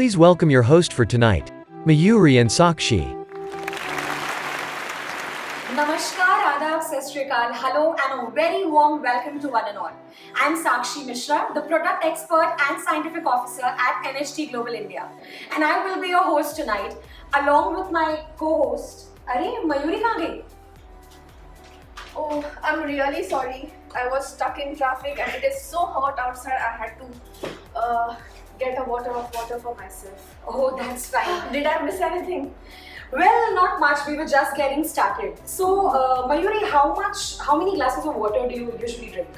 Please welcome your host for tonight, Mayuri and Sakshi. Namaskar, Adab, Sat Shri Akal, hello and a very warm welcome to one and all. I'm Sakshi Mishra, the product expert and scientific officer at NHT Global India. And I will be your host tonight along with my co-host. Arey, Mayuri kahan gayi? Oh, I'm really sorry. I was stuck in traffic and it is so hot outside. I had to get a bottle of water for myself. Oh, that's fine. Did I miss anything? Well, not much. We were just getting started. So, Mayuri, how many glasses of water do you usually drink?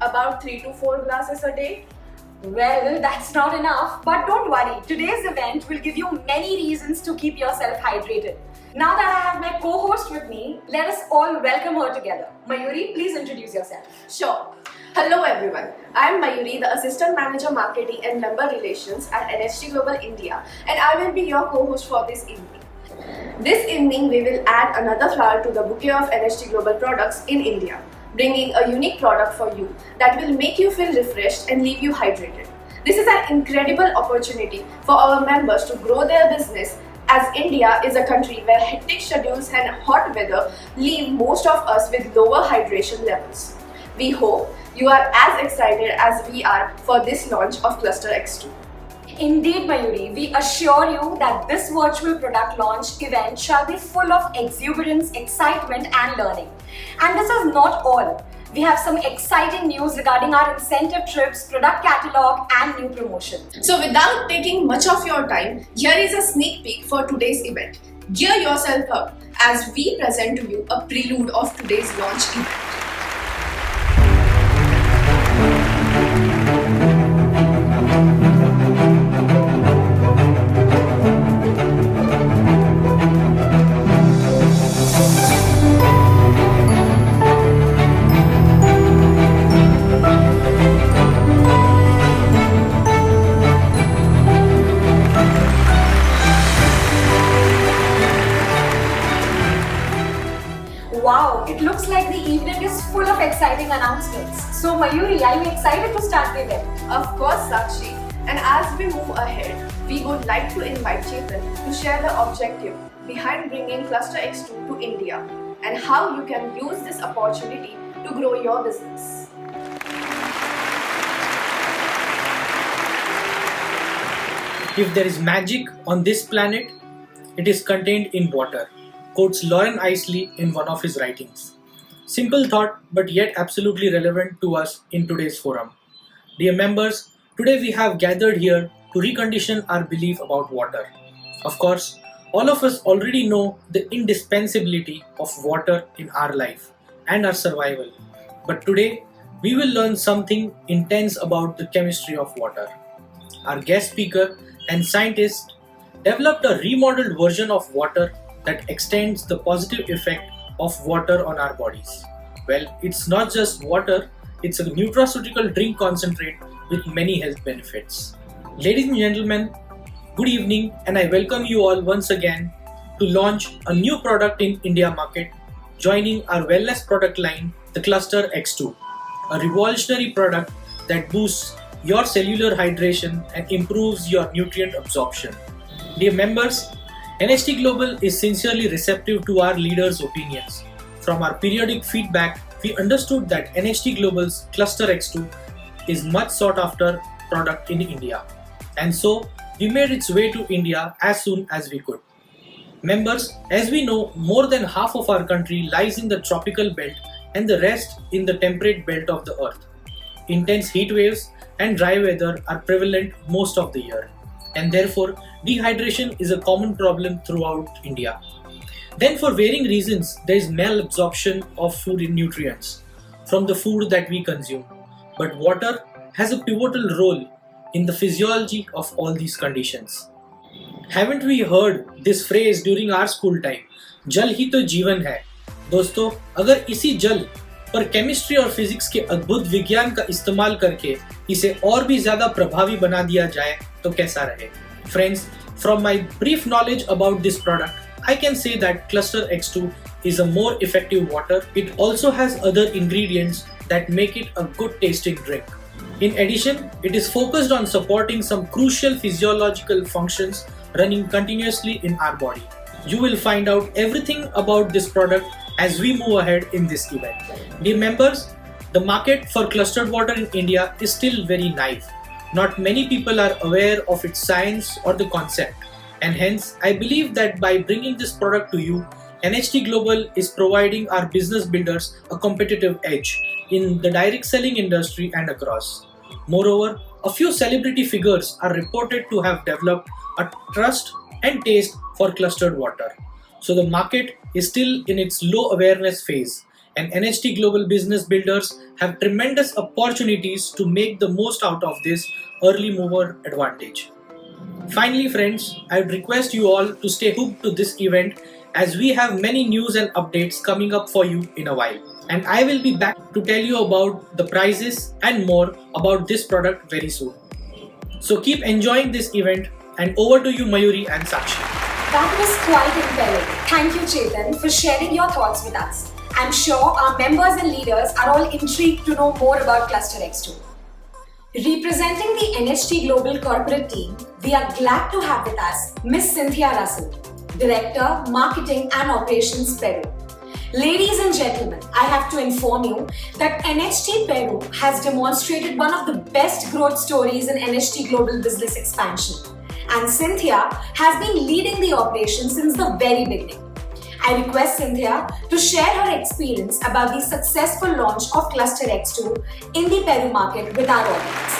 About 3 to 4 glasses a day. Well, that's not enough. But don't worry. Today's event will give you many reasons to keep yourself hydrated. Now that I have my co-host with me, let us all welcome her together. Mayuri, please introduce yourself. Sure. Hello everyone. I am Mayuri, the Assistant Manager Marketing and Member Relations at NHT Global India, and I will be your co-host for this evening. This evening, we will add another flower to the bouquet of NHT Global products in India, bringing a unique product for you that will make you feel refreshed and leave you hydrated. This is an incredible opportunity for our members to grow their business, as India is a country where hectic schedules and hot weather leave most of us with lower hydration levels. We hope you are as excited as we are for this launch of Cluster X2. Indeed, Mayuri, we assure you that this virtual product launch event shall be full of exuberance, excitement and learning. And this is not all. We have some exciting news regarding our incentive trips, product catalog and new promotion. So without taking much of your time, here is a sneak peek for today's event. Gear yourself up as we present to you a prelude of today's launch event. Wow, it looks like the evening is full of exciting announcements. So Mayuri, are you excited to start the event? Of course, Sakshi. And as we move ahead, we would like to invite Chetan to share the objective behind bringing Cluster X2 to India and how you can use this opportunity to grow your business. If there is magic on this planet, it is contained in water, quotes Lauren Isley in one of his writings. Simple thought, but yet absolutely relevant to us in today's forum. Dear members, today we have gathered here to recondition our belief about water. Of course, all of us already know the indispensability of water in our life and our survival. But today, we will learn something intense about the chemistry of water. Our guest speaker and scientist developed a remodeled version of water that extends the positive effect of water on our bodies. Well, it's not just water, it's a nutraceutical drink concentrate with many health benefits. Ladies and gentlemen, good evening and I welcome you all once again to launch a new product in India market, joining our wellness product line, the Cluster X2, a revolutionary product that boosts your cellular hydration and improves your nutrient absorption. Dear members, NHT Global is sincerely receptive to our leaders' opinions. From our periodic feedback, we understood that NHT Global's Cluster X2 is much sought after product in India. And so, we made its way to India as soon as we could. Members, as we know, more than half of our country lies in the tropical belt and the rest in the temperate belt of the earth. Intense heat waves and dry weather are prevalent most of the year. And therefore, dehydration is a common problem throughout India. Then for varying reasons, there is malabsorption of food and nutrients from the food that we consume. But water has a pivotal role in the physiology of all these conditions. Haven't we heard this phrase during our school time? जल ही तो जीवन है. दोस्तों, अगर इसी जल पर chemistry और फिजिक्स के अद्भुत विज्ञान का इस्तेमाल करके इसे और भी ज्यादा प्रभावी बना दिया जाए तो कैसा रहे? Friends, from my brief knowledge about this product, I can say that Cluster X2 is a more effective water. It also has other ingredients that make it a good tasting drink. In addition, it is focused on supporting some crucial physiological functions running continuously in our body. You will find out everything about this product as we move ahead in this event. Dear members, the market for clustered water in India is still very naive. Not many people are aware of its science or the concept, and hence I believe that by bringing this product to you, NHT Global is providing our business builders a competitive edge in the direct selling industry and across. Moreover, a few celebrity figures are reported to have developed a trust and taste for clustered water. So the market is still in its low awareness phase, and NHT Global business builders have tremendous opportunities to make the most out of this early mover advantage. Finally friends, I would request you all to stay hooked to this event as we have many news and updates coming up for you in a while. And I will be back to tell you about the prices and more about this product very soon. So keep enjoying this event, and over to you Mayuri and Sakshi. That was quite impelling. Thank you, Chetan, for sharing your thoughts with us. I'm sure our members and leaders are all intrigued to know more about Cluster X2. Representing the NHT Global corporate team, we are glad to have with us Ms. Cynthia Russell, Director, Marketing and Operations, Peru. Ladies and gentlemen, I have to inform you that NHT Peru has demonstrated one of the best growth stories in NHT Global business expansion. And Cynthia has been leading the operation since the very beginning. I request Cynthia to share her experience about the successful launch of Cluster X2 in the Peru market with our audience.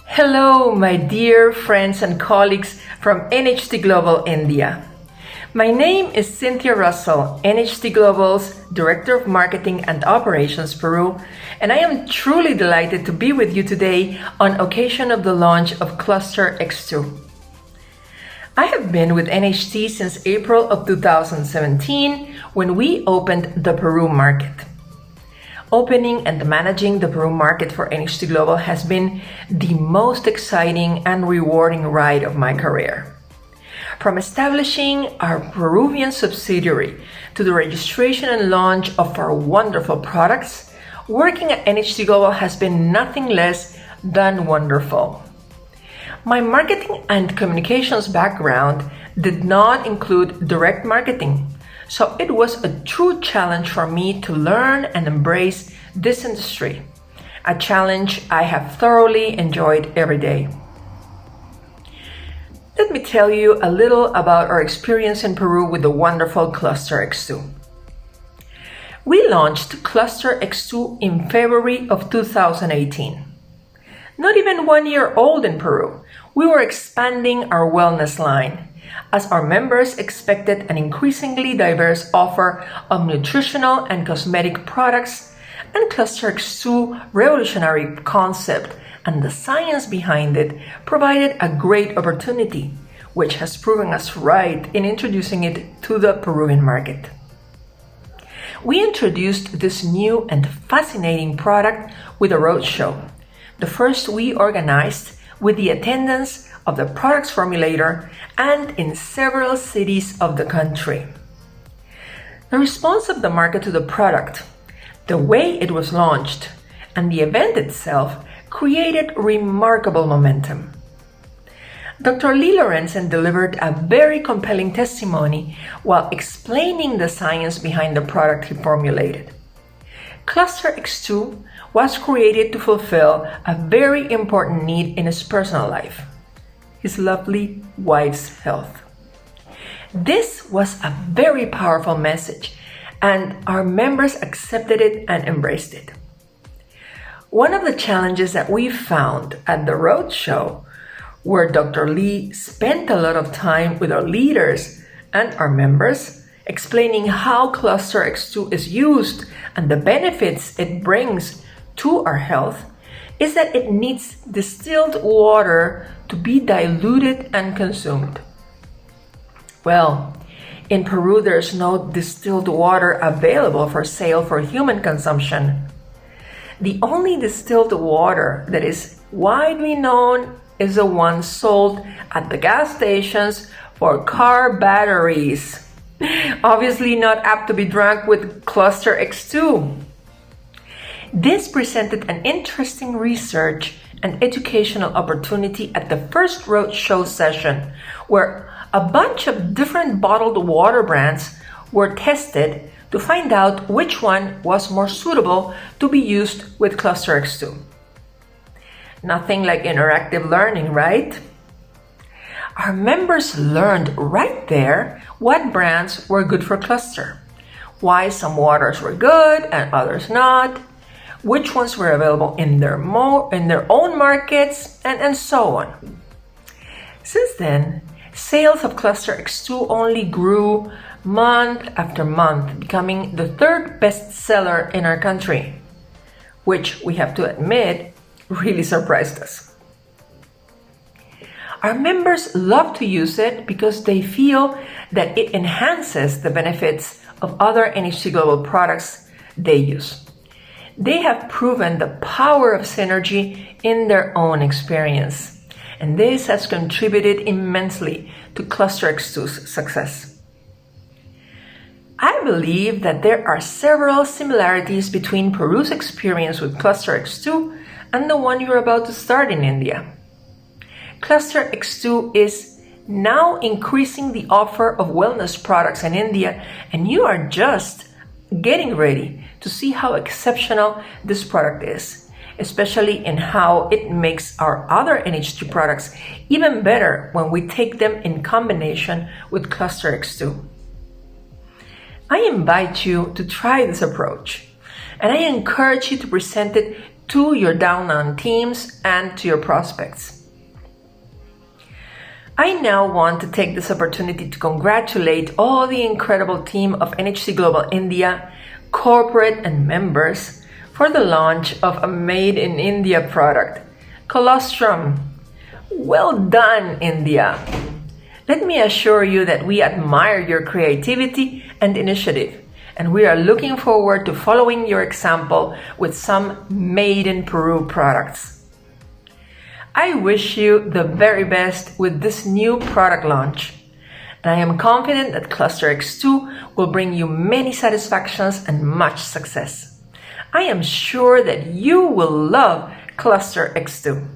Hello, my dear friends and colleagues from NHT Global India. My name is Cynthia Russell, NHT Global's Director of Marketing and Operations Peru, and I am truly delighted to be with you today on occasion of the launch of Cluster X2. I have been with NHT since April of 2017 when we opened the Peru market. Opening and managing the Peru market for NHT Global has been the most exciting and rewarding ride of my career. From establishing our Peruvian subsidiary to the registration and launch of our wonderful products, working at NHT Global has been nothing less than wonderful. My marketing and communications background did not include direct marketing, so it was a true challenge for me to learn and embrace this industry, a challenge I have thoroughly enjoyed every day. Let me tell you a little about our experience in Peru with the wonderful Cluster X2. We launched Cluster X2 in February of 2018. Not even 1 year old in Peru, we were expanding our wellness line, as our members expected an increasingly diverse offer of nutritional and cosmetic products, and Cluster X2 revolutionary concept and the science behind it provided a great opportunity, which has proven us right in introducing it to the Peruvian market. We introduced this new and fascinating product with a roadshow, the first we organized with the attendance of the product's formulator and in several cities of the country. The response of the market to the product, the way it was launched, and the event itself created remarkable momentum. Dr. Lee Lorenzen delivered a very compelling testimony while explaining the science behind the product he formulated. Cluster X2 was created to fulfill a very important need in his personal life, his lovely wife's health. This was a very powerful message, and our members accepted it and embraced it. One of the challenges that we found at the roadshow, where Dr. Lee spent a lot of time with our leaders and our members, explaining how Cluster X2 is used and the benefits it brings to our health, is that it needs distilled water to be diluted and consumed. Well, in Peru, there's no distilled water available for sale for human consumption. The only distilled water that is widely known is the one sold at the gas stations for car batteries. Obviously not apt to be drunk with Cluster X2. This presented an interesting research and educational opportunity at the first roadshow session, where a bunch of different bottled water brands were tested to find out which one was more suitable to be used with Cluster X2. Nothing like interactive learning, right? Our members learned right there what brands were good for Cluster, why some waters were good and others not, which ones were available in their own markets, and so on. Since then, sales of Cluster X2 only grew month after month, becoming the third best seller in our country, which we have to admit really surprised us. Our members love to use it because they feel that it enhances the benefits of other NHT Global products they use. They have proven the power of synergy in their own experience, and this has contributed immensely to Cluster X2's success. I believe that there are several similarities between Peru's experience with Cluster X2 and the one you're about to start in India. Cluster X2 is now increasing the offer of wellness products in India, and you are just getting ready to see how exceptional this product is, especially in how it makes our other NHT products even better when we take them in combination with Cluster X2. I invite you to try this approach, and I encourage you to present it to your downline teams and to your prospects. I now want to take this opportunity to congratulate all the incredible team of NHT Global India, corporate and members, for the launch of a Made in India product, Colostrum. Well done, India! Let me assure you that we admire your creativity and initiative, and we are looking forward to following your example with some Made in Peru products. I wish you the very best with this new product launch, and I am confident that Cluster X2 will bring you many satisfactions and much success. I am sure that you will love Cluster X2.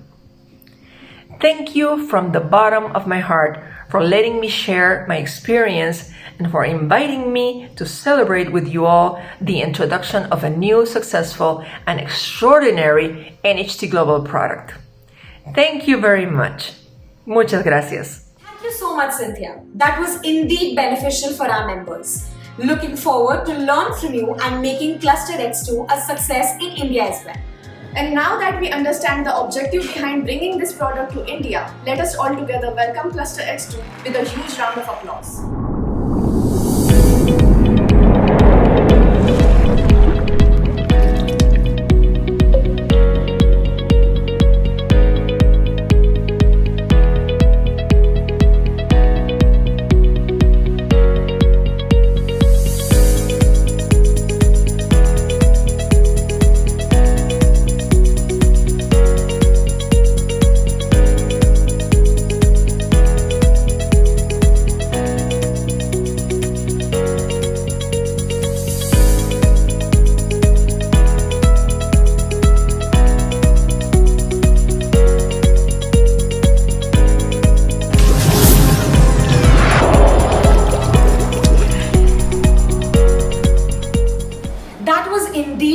Thank you from the bottom of my heart for letting me share my experience and for inviting me to celebrate with you all the introduction of a new, successful, and extraordinary NHT Global product. Thank you very much. Muchas gracias. Thank you so much, Cynthia. That was indeed beneficial for our members. Looking forward to learn from you and making Cluster X2 a success in India as well. And now that we understand the objective behind bringing this product to India, let us all together welcome Cluster X2 with a huge round of applause.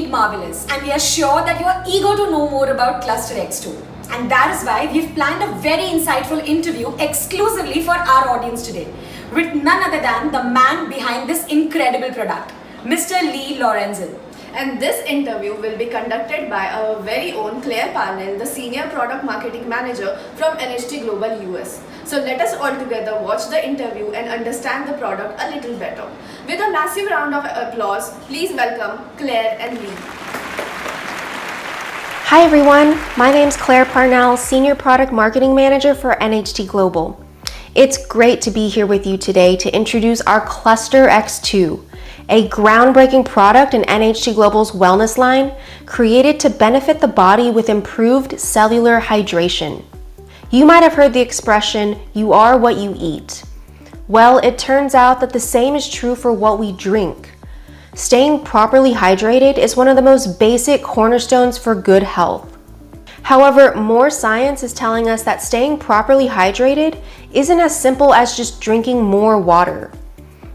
Marvelous, and we are sure that you are eager to know more about Cluster X2. And that is why we've planned a very insightful interview exclusively for our audience today with none other than the man behind this incredible product, Mr. Lee Lorenzen. And this interview will be conducted by our very own Claire Parnell, the Senior Product Marketing Manager from NHT Global US. So let us all together watch the interview and understand the product a little better. With a massive round of applause, please welcome Claire and Lee. Hi everyone, my name is Claire Parnell, Senior Product Marketing Manager for NHT Global. It's great to be here with you today to introduce our Cluster X2, a groundbreaking product in NHT Global's wellness line created to benefit the body with improved cellular hydration. You might have heard the expression, "You are what you eat." Well, it turns out that the same is true for what we drink. Staying properly hydrated is one of the most basic cornerstones for good health. However, more science is telling us that staying properly hydrated isn't as simple as just drinking more water.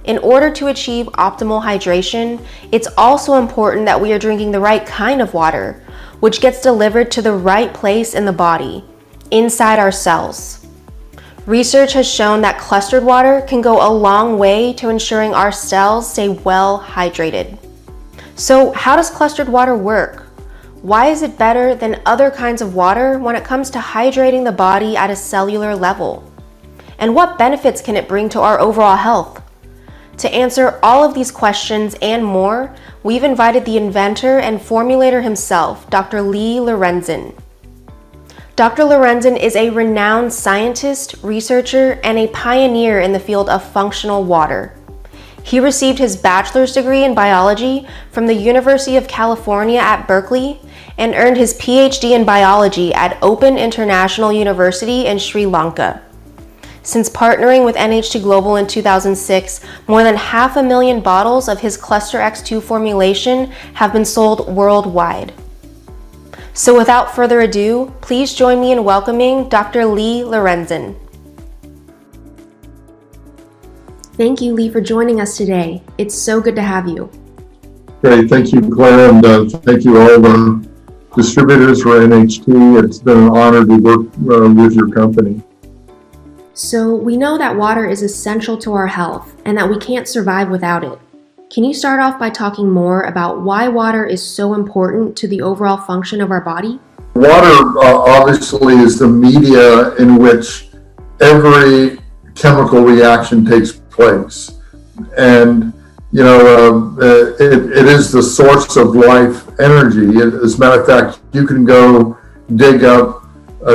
In order to achieve optimal hydration, it's also important that we are drinking the right kind of water, which gets delivered to the right place in the body, inside our cells. Research has shown that clustered water can go a long way to ensuring our cells stay well hydrated. So, how does clustered water work? Why is it better than other kinds of water when it comes to hydrating the body at a cellular level? And what benefits can it bring to our overall health? To answer all of these questions and more, we've invited the inventor and formulator himself, Dr. Lee Lorenzen. Dr. Lorenzen is a renowned scientist, researcher, and a pioneer in the field of functional water. He received his bachelor's degree in biology from the University of California at Berkeley and earned his PhD in biology at Open International University in Sri Lanka. Since partnering with NHT Global in 2006, more than 500,000 bottles of his Cluster X2 formulation have been sold worldwide. So without further ado, please join me in welcoming Dr. Lee Lorenzen. Thank you, Lee, for joining us today. It's so good to have you. Great, thank you, Claire, and thank you all the distributors for NHT. It's been an honor to work with your company. So we know that water is essential to our health and that we can't survive without it. Can you start off by talking more about why water is so important to the overall function of our body? Water obviously is the media in which every chemical reaction takes place. And, you know, it is the source of life energy. As a matter of fact, you can go dig up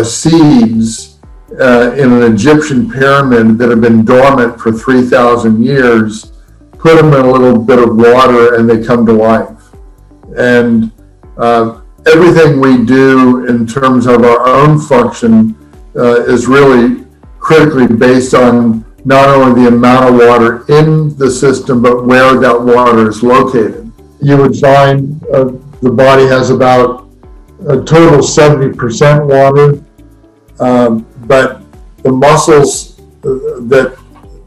seeds in an Egyptian pyramid that have been dormant for 3,000 years, put them in a little bit of water and they come to life. And everything we do in terms of our own function is really critically based on not only the amount of water in the system, but where that water is located. You would find the body has about a total 70% water, but the muscles that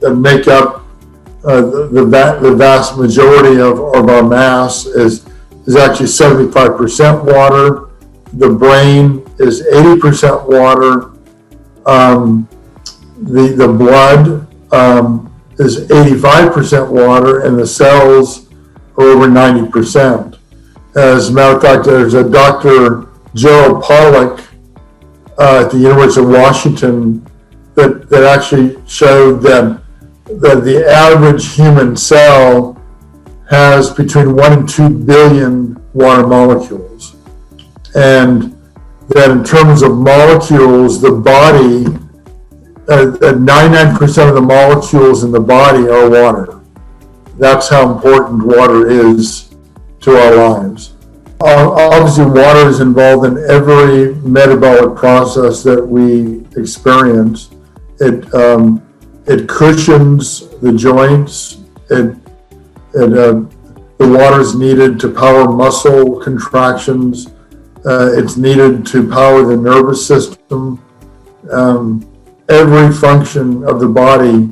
make up the vast majority of our mass is actually 75% water. The brain is 80% water. The blood is 85% water, and the cells are over 90%. As a matter of fact, there's a Dr. Gerald Pollack at the University of Washington that actually showed that the average human cell has between 1 and 2 billion water molecules. And that in terms of molecules, the body, 99% of the molecules in the body are water. That's how important water is to our lives. Obviously, water is involved in every metabolic process that we experience. It cushions the joints. The water is needed to power muscle contractions. It's needed to power the nervous system. Every function of the body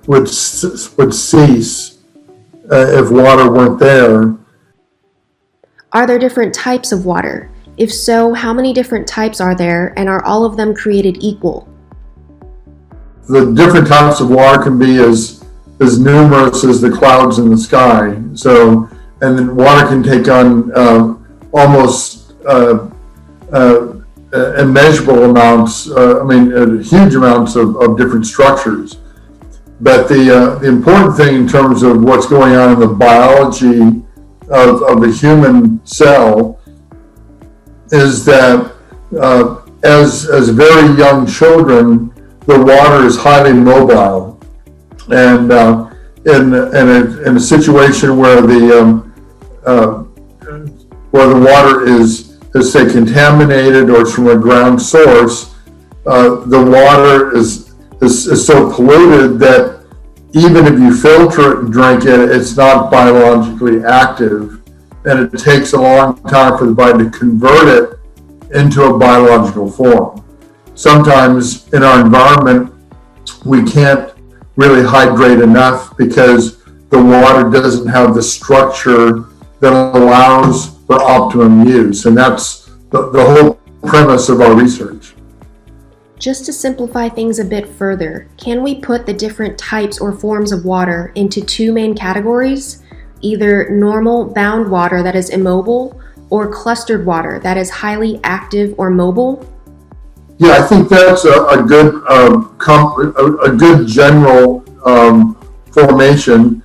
would cease if water weren't there. Are there different types of water? If so, how many different types are there, and are all of them created equal? The different types of water can be as numerous as the clouds in the sky. So, and then water can take on almost immeasurable amounts, huge amounts of different structures. But the important thing in terms of what's going on in the biology of the human cell is that as very young children, the water is highly mobile, and in a situation where the water is say contaminated or it's from a ground source, the water is so polluted that even if you filter it and drink it, it's not biologically active, and it takes a long time for the body to convert it into a biological form. Sometimes in our environment, we can't really hydrate enough because the water doesn't have the structure that allows for optimum use, and that's the whole premise of our research. Just to simplify things a bit further, can we put the different types or forms of water into two main categories? Either normal bound water that is immobile, or clustered water that is highly active or mobile? Yeah, I think that's a good general formation.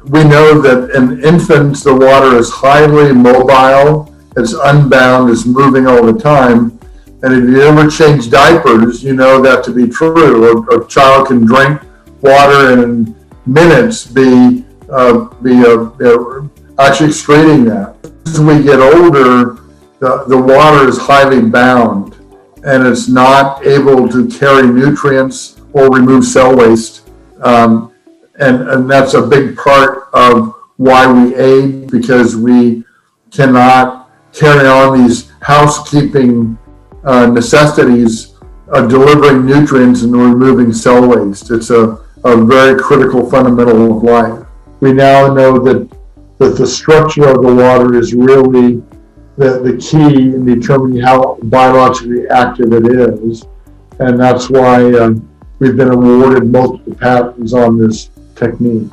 We know that in infants, the water is highly mobile, it's unbound, it's moving all the time. And if you ever change diapers, you know that to be true. A child can drink water and in minutes be actually excreting that. As we get older, the water is highly bound, and it's not able to carry nutrients or remove cell waste. And that's a big part of why we age, because we cannot carry on these housekeeping necessities of delivering nutrients and removing cell waste. It's a very critical fundamental of life. We now know that the structure of the water is really the key in determining how biologically active it is, and that's why we've been awarded multiple patents on this technique.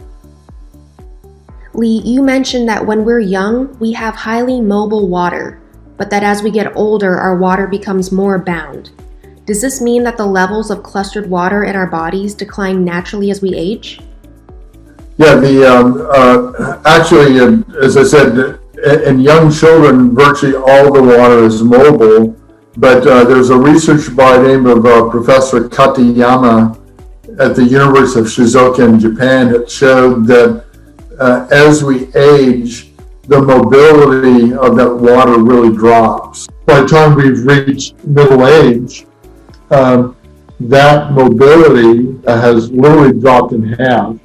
Lee, you mentioned that when we're young, we have highly mobile water, but that as we get older, our water becomes more bound. Does this mean that the levels of clustered water in our bodies decline naturally as we age? Yeah, actually, as I said, in young children, virtually all the water is mobile, but there's a researcher by the name of Professor Katayama at the University of Shizuoka in Japan that showed that as we age, the mobility of that water really drops. By the time we've reached middle age, that mobility has literally dropped in half.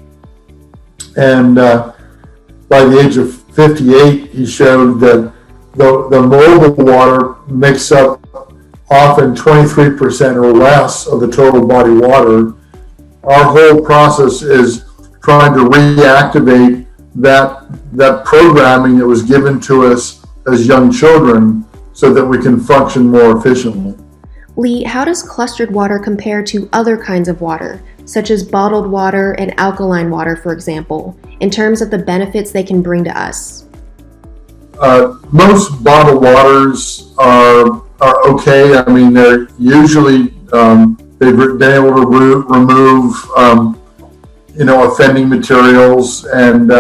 And by the age of 58, he showed that the mobile water makes up often 23% or less of the total body water. Our whole process is trying to reactivate that programming that was given to us as young children so that we can function more efficiently. Lee, how does clustered water compare to other kinds of water, such as bottled water and alkaline water, for example, in terms of the benefits they can bring to us? Most bottled waters are okay. I mean, they're usually, they've been able to remove offending materials, and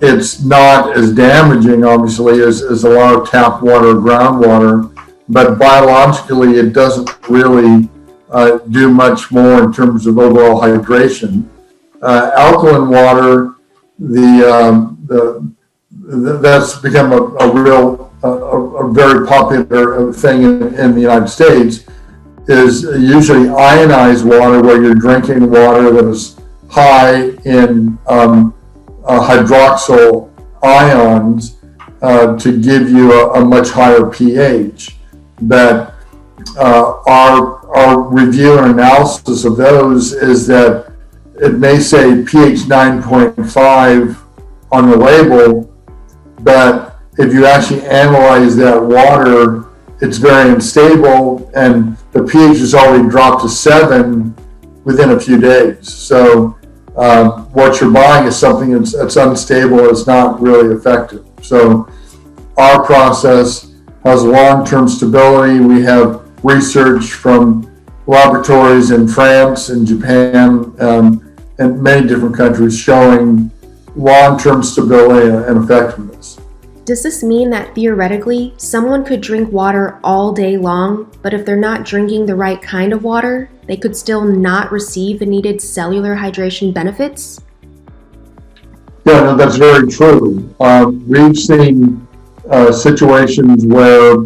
it's not as damaging, obviously, as a lot of tap water or groundwater, but biologically it doesn't really do much more in terms of overall hydration. Alkaline water, that's become a very popular thing in the United States, is usually ionized water, where you're drinking water that is high in hydroxyl ions to give you a much higher pH. But our review and analysis of those is that it may say pH 9.5 on the label, but if you actually analyze that water, it's very unstable, and the pH has already dropped to 7 within a few days. So what you're buying is something that's unstable, it's not really effective. So our process has long-term stability. We have research from laboratories in France and Japan and many different countries showing long-term stability and effectiveness. Does this mean that theoretically, someone could drink water all day long, but if they're not drinking the right kind of water, they could still not receive the needed cellular hydration benefits? Yeah, no, that's very true. We've seen situations where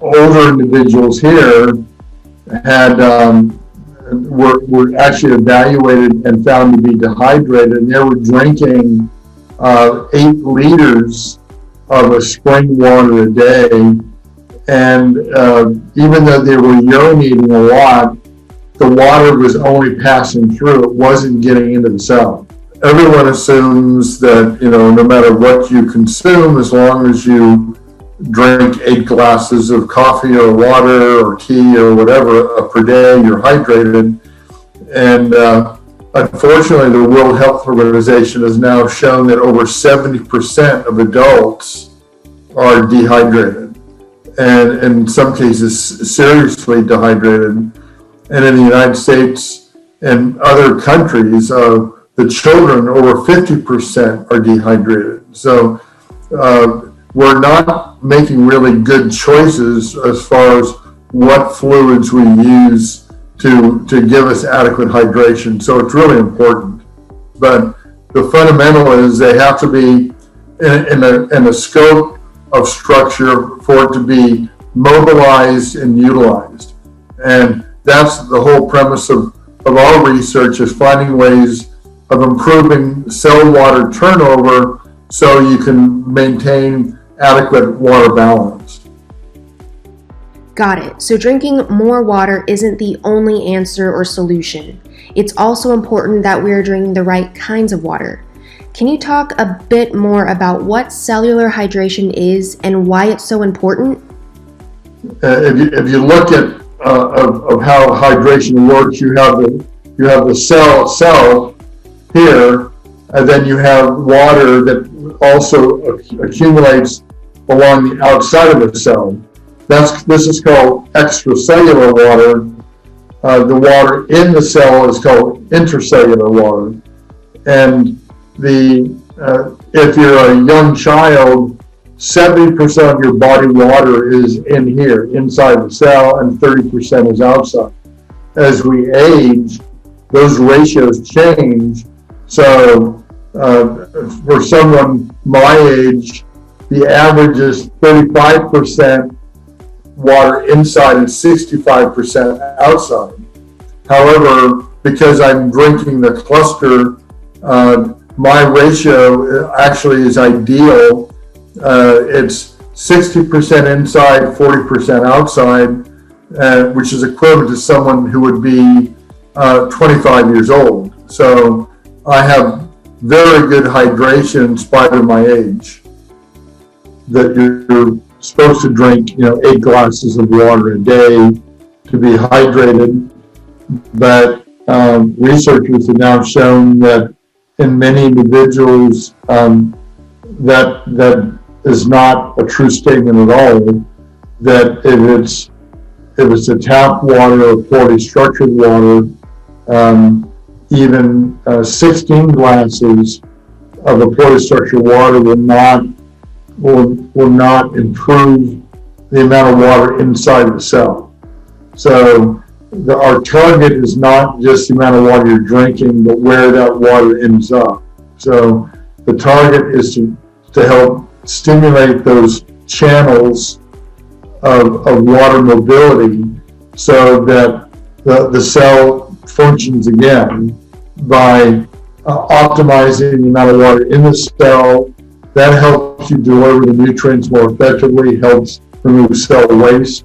older individuals here had were actually evaluated and found to be dehydrated, and they were drinking 8 liters of a spring water a day. And even though they were urinating a lot, the water was only passing through. It wasn't getting into the cell. Everyone assumes that, no matter what you consume, as long as you drink 8 glasses of coffee or water or tea or whatever per day, you're hydrated. And unfortunately, the World Health Organization has now shown that over 70% of adults are dehydrated, and in some cases seriously dehydrated. And in the United States and other countries, the children, over 50% are dehydrated. So we're not making really good choices as far as what fluids we use to give us adequate hydration. So it's really important. But the fundamental is they have to be in a scope of structure for it to be mobilized and utilized. And that's the whole premise of our research, is finding ways of improving cell water turnover so you can maintain adequate water balance. Got it. So drinking more water isn't the only answer or solution. It's also important that we're drinking the right kinds of water. Can you talk a bit more about what cellular hydration is and why it's so important? If you look at of how hydration works, you have the cell itself here, and then you have water that also accumulates along the outside of the cell. This is called extracellular water. The water in the cell is called intracellular water. And if you're a young child, 70% of your body water is in here, inside the cell, and 30% is outside. As we age, those ratios change. So for someone my age, the average is 35% water inside and 65% outside. However, because I'm drinking the cluster, my ratio actually is ideal. It's 60% inside, 40% outside, which is equivalent to someone who would be 25 years old. So I have very good hydration in spite of my age. That you're supposed to drink, 8 glasses of water a day to be hydrated. But researchers have now shown that in many individuals, that is not a true statement at all. That if it's a tap water or poorly structured water, even 16 glasses of a poorly structured water will not improve the amount of water inside the cell. So our target is not just the amount of water you're drinking, but where that water ends up. So the target is to help stimulate those channels of water mobility so that the cell functions again by optimizing the amount of water in the cell. That helps you deliver the nutrients more effectively, helps remove cell waste.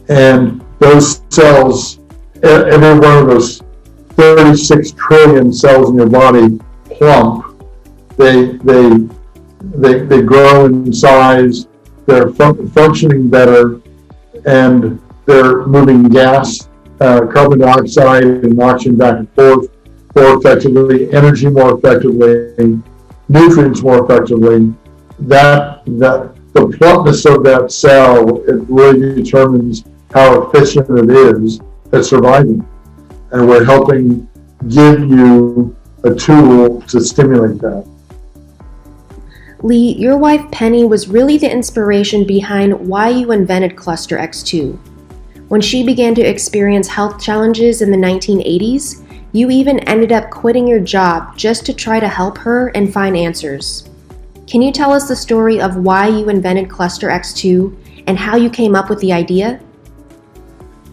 And those cells, every one of those 36 trillion cells in your body plump. They grow in size, they're functioning better, and they're moving gas, carbon dioxide and oxygen back and forth more effectively, energy more effectively, nutrients more effectively. The plumpness of that cell, it really determines how efficient it is at surviving. And we're helping give you a tool to stimulate that. Lee, your wife Penny was really the inspiration behind why you invented Cluster X2. When she began to experience health challenges in the 1980s, you even ended up quitting your job just to try to help her and find answers. Can you tell us the story of why you invented Cluster X2 and how you came up with the idea?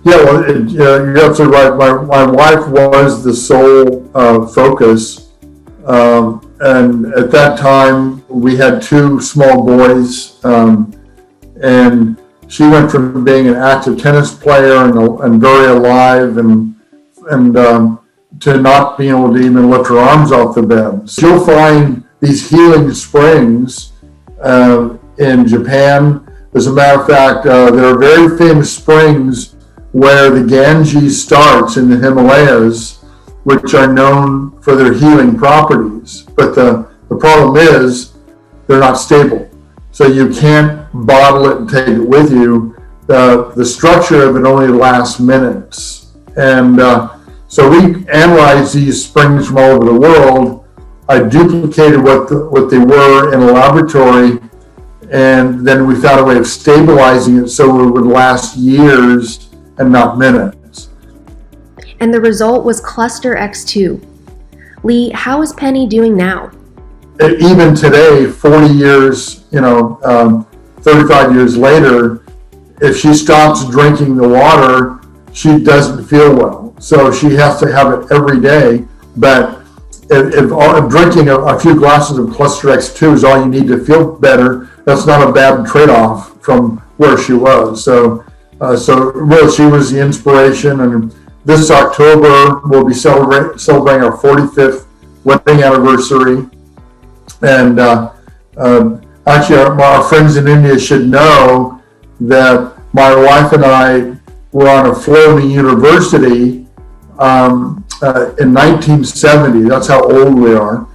Yeah, well, you're absolutely right. My wife was the sole focus. And at that time, we had two small boys. And she went from being an active tennis player and very alive and to not being able to even lift her arms off the bed. She'll find these healing springs in Japan. As a matter of fact, there are very famous springs where the Ganges starts in the Himalayas, which are known for their healing properties. But the problem is they're not stable. So you can't bottle it and take it with you. The structure of it only lasts minutes. And so we analyzed these springs from all over the world. I duplicated what they were in a laboratory, and then we found a way of stabilizing it so it would last years and not minutes. And the result was Cluster X2. Lee, how is Penny doing now? Even today, 40 years, 35 years later, if she stops drinking the water, she doesn't feel well. So she has to have it every day. But if drinking a few glasses of Cluster X2 is all you need to feel better, that's not a bad trade-off from where she was. So really, she was the inspiration. And this October, we'll be celebrating our 45th wedding anniversary. And actually, our friends in India should know that my wife and I were on a floor in the university in 1970. That's how old we are.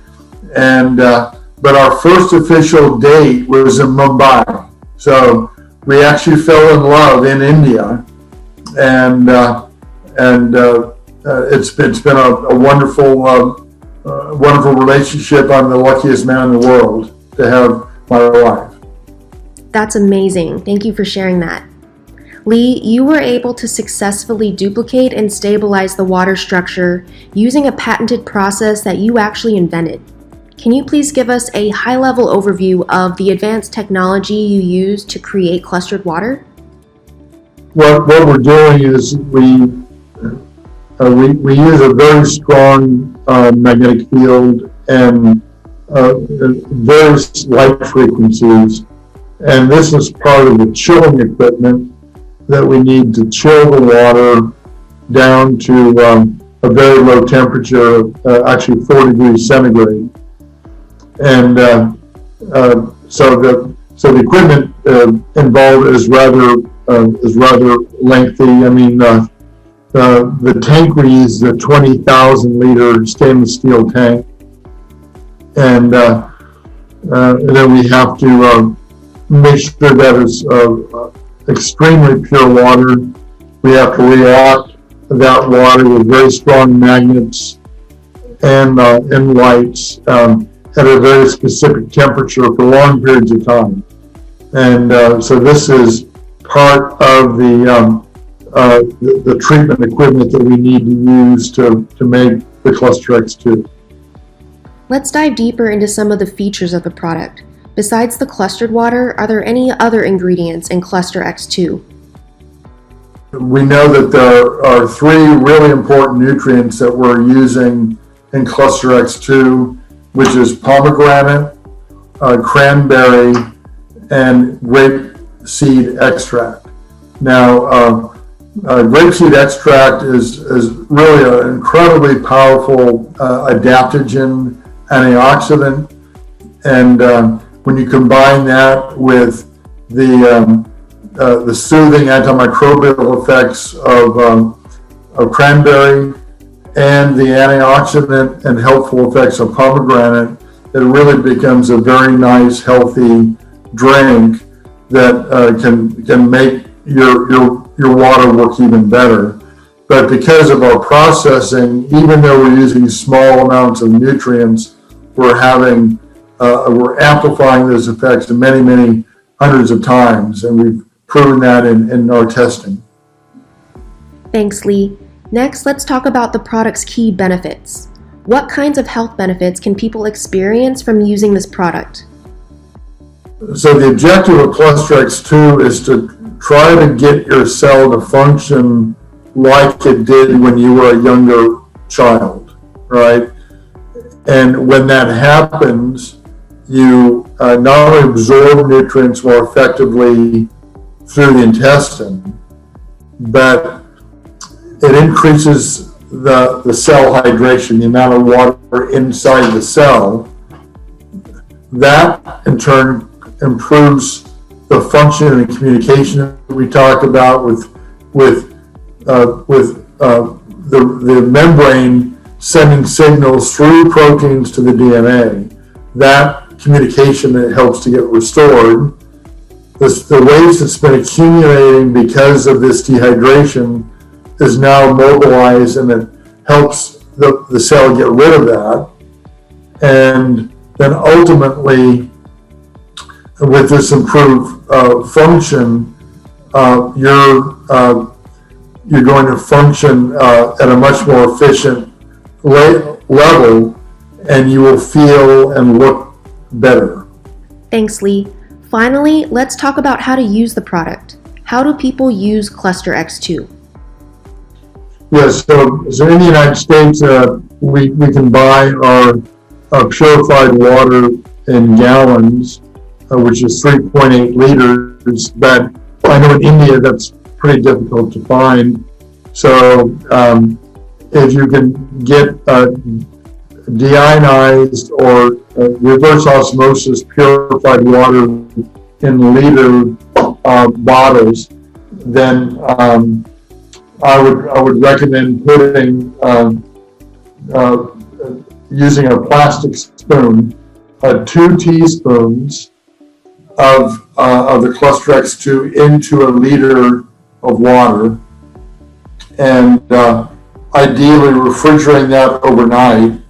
And but our first official date was in Mumbai. So we actually fell in love in India, and it's been a wonderful relationship. I'm the luckiest man in the world to have my wife. That's amazing. Thank you for sharing that. Lee, you were able to successfully duplicate and stabilize the water structure using a patented process that you actually invented. Can you please give us a high-level overview of the advanced technology you used to create clustered water? What we're doing is we use a very strong magnetic field and various light frequencies, and this is part of the chilling equipment that we need to chill the water down to a very low temperature, actually 4 degrees centigrade. And so the equipment involved is rather lengthy. I mean, the tank we use is a 20,000 liter stainless steel tank, and then we have to make sure that it's extremely pure water. We have to react that water with very strong magnets and lights at a very specific temperature for long periods of time. And so this is part of the treatment equipment that we need to use to make the Cluster X2. Let's dive deeper into some of the features of the product. Besides the clustered water, are there any other ingredients in Cluster X2? We know that there are 3 really important nutrients that we're using in Cluster X2, which is pomegranate, cranberry, and grapeseed extract. Now, grapeseed extract is really an incredibly powerful adaptogen, antioxidant, and when you combine that with the soothing antimicrobial effects of cranberry and the antioxidant and helpful effects of pomegranate, it really becomes a very nice, healthy drink that can make your water work even better. But because of our processing, even though we're using small amounts of nutrients, we're amplifying those effects many, many hundreds of times, and we've proven that in our testing. Thanks, Lee. Next, let's talk about the product's key benefits. What kinds of health benefits can people experience from using this product? So the objective of Cluster X2 is to try to get your cell to function like it did when you were a younger child, right? And when that happens, you not only absorb nutrients more effectively through the intestine, but it increases the cell hydration, the amount of water inside the cell. That in turn improves the function and the communication that we talked about with the membrane sending signals through proteins to the DNA. That communication that helps to get restored. The waste that's been accumulating because of this dehydration is now mobilized, and it helps the cell get rid of that. And then ultimately, with this improved function, you're going to function at a much more efficient level, and you will feel and look better. Thanks, Lee. Finally, let's talk about how to use the product. How do people use Cluster X2? Yes, so in the United States, we can buy our purified water in gallons, which is 3.8 liters, but I know in India that's pretty difficult to find. So if you can get deionized or reverse osmosis purified water in liter bottles, then I would recommend putting using a plastic spoon, 2 teaspoons of the Cluster X2 into a liter of water, and ideally refrigerating that overnight.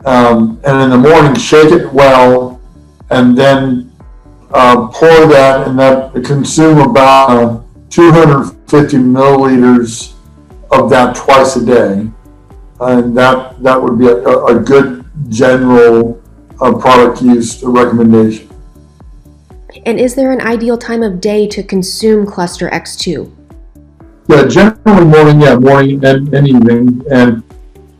And in the morning, shake it well, and then pour that, and that consume about 250 milliliters of that twice a day, and that would be a good general product use recommendation. And is there an ideal time of day to consume Cluster X2? Yeah, generally morning and evening. And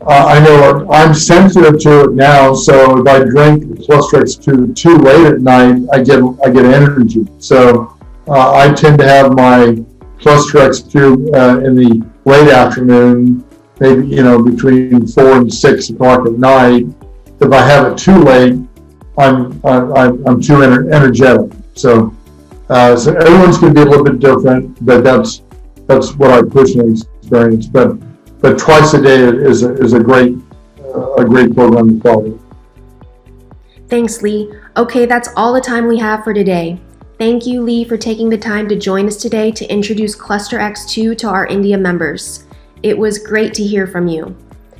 I know I'm sensitive to it now, so if I drink Cluster X2 too late at night, I get energy. So I tend to have my Cluster X2 in the late afternoon, maybe between 4 and 6 o'clock at night. If I have it too late, I'm too energetic. So everyone's going to be a little bit different, but that's what I personally experience. But twice a day is a great program to follow. Thanks, Lee. Okay, that's all the time we have for today. Thank you, Lee, for taking the time to join us today to introduce Cluster X2 to our India members. It was great to hear from you.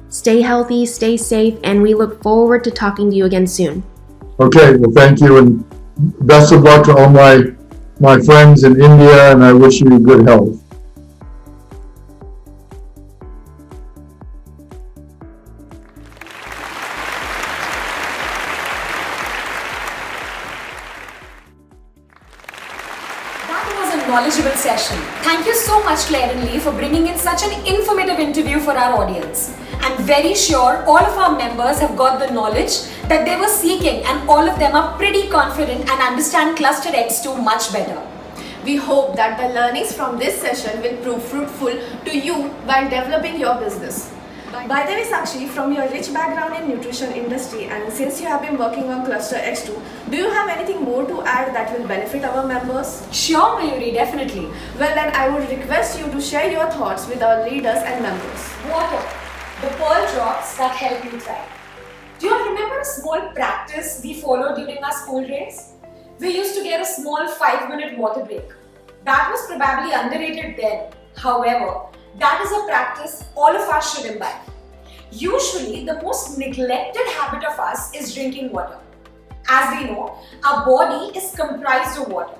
Stay healthy, stay safe, and we look forward to talking to you again soon. Okay, well, thank you, and best of luck to all my friends in India, and I wish you good health. Knowledgeable session. Thank you so much, Claire and Lee, for bringing in such an informative interview for our audience. I'm very sure all of our members have got the knowledge that they were seeking, and all of them are pretty confident and understand Cluster X2 much better. We hope that the learnings from this session will prove fruitful to you while developing your business. By the way, Sakshi, from your rich background in nutrition industry, and since you have been working on Cluster X2, do you have anything more to add that will benefit our members? Sure, Mayuri, definitely. Well, then I would request you to share your thoughts with our leaders and members. Water, the pearl drops that help you thrive. Do you remember a small practice we followed during our school days? We used to get a small 5-minute water break. That was probably underrated then. However, that is a practice all of us should imbibe. Usually, the most neglected habit of us is drinking water. As we know, our body is comprised of water.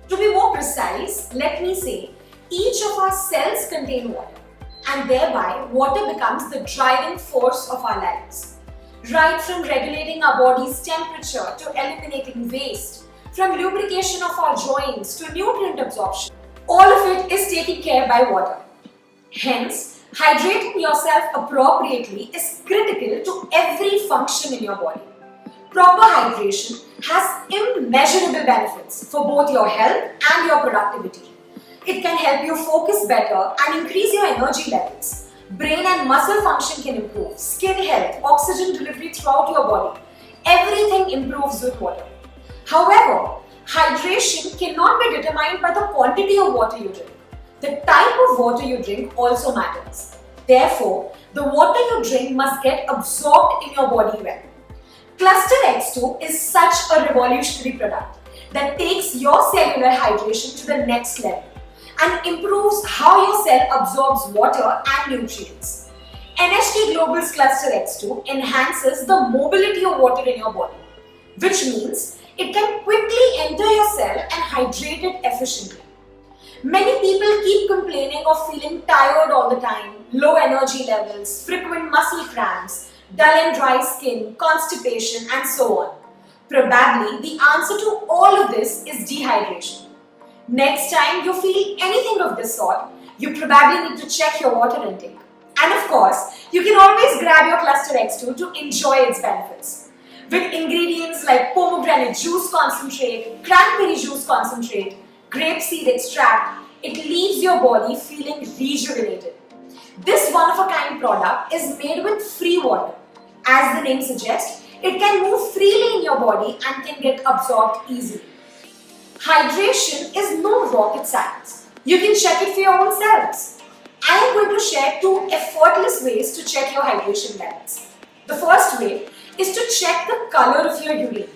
To be more precise, let me say, each of our cells contain water, and thereby water becomes the driving force of our lives. Right from regulating our body's temperature to eliminating waste, from lubrication of our joints to nutrient absorption, all of it is taken care by water. Hence, hydrating yourself appropriately is critical to every function in your body. Proper hydration has immeasurable benefits for both your health and your productivity. It can help you focus better and increase your energy levels. Brain and muscle function can improve, skin health, oxygen delivery throughout your body. Everything improves with water. However, hydration cannot be determined by the quantity of water you drink. The type of water you drink also matters. Therefore, the water you drink must get absorbed in your body well. Cluster X2 is such a revolutionary product that takes your cellular hydration to the next level and improves how your cell absorbs water and nutrients. NHT Global's Cluster X2 enhances the mobility of water in your body, which means it can quickly enter your cell and hydrate it efficiently. Many people keep complaining of feeling tired all the time, low energy levels, frequent muscle cramps, dull and dry skin, constipation, and so on. Probably the answer to all of this is dehydration. Next time you feel anything of this sort, you probably need to check your water intake. And of course, you can always grab your Cluster X2 to enjoy its benefits. With ingredients like pomegranate juice concentrate, cranberry juice concentrate, grapeseed extract, it leaves your body feeling rejuvenated. This one-of-a-kind product is made with free water. As the name suggests, it can move freely in your body and can get absorbed easily. Hydration is no rocket science. You can check it for your own selves. I am going to share 2 effortless ways to check your hydration levels. The first way is to check the color of your urine.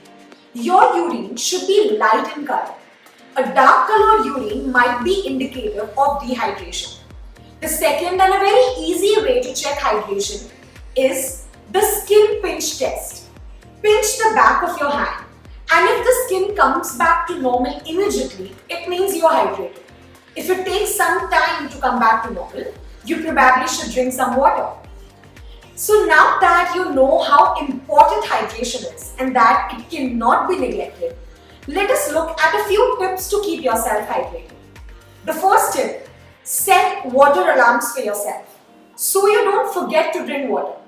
Your urine should be light in color. A dark colored urine might be indicative of dehydration. The second and a very easy way to check hydration is the skin pinch test. Pinch the back of your hand, and if the skin comes back to normal immediately, it means you're hydrated. If it takes some time to come back to normal, you probably should drink some water. So now that you know how important hydration is and that it cannot be neglected, let us look at a few tips to keep yourself hydrated. The first tip: set water alarms for yourself so you don't forget to drink water.